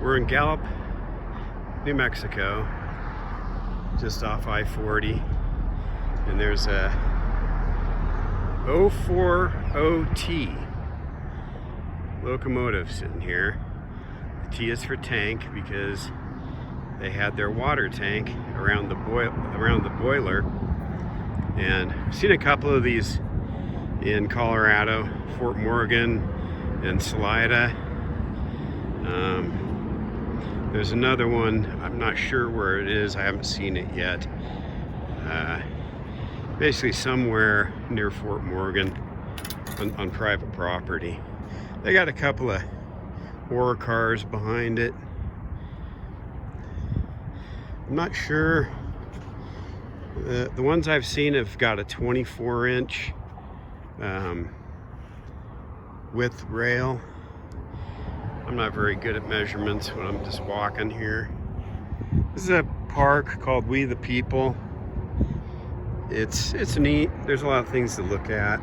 We're in Gallup, New Mexico, just off I-40, and there's a 040T locomotive sitting here. The T is for tank because they had their water tank around the boiler, and I've seen a couple of these in Colorado, Fort Morgan and Salida. There's another one, I'm not sure where it is, I haven't seen it yet. Basically somewhere near Fort Morgan on private property. They got a couple of ore cars behind it. I'm not sure. The ones I've seen have got a 24-inch width rail. I'm not very good at measurements when I'm just walking here. This is a park called We the People. It's neat. There's a lot of things to look at.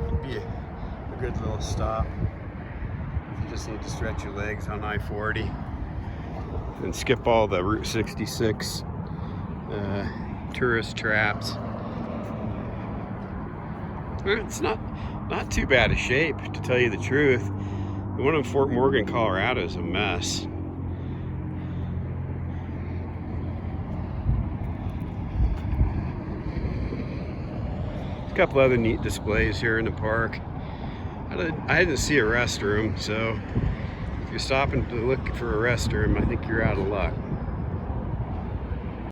It'd be a good little stop if you just need to stretch your legs on I-40 and skip all the Route 66 tourist traps. It's not too bad a shape, to tell you the truth. The one in Fort Morgan, Colorado is a mess. A couple other neat displays here in the park. I didn't see a restroom, so if you're stopping to look for a restroom, I think you're out of luck.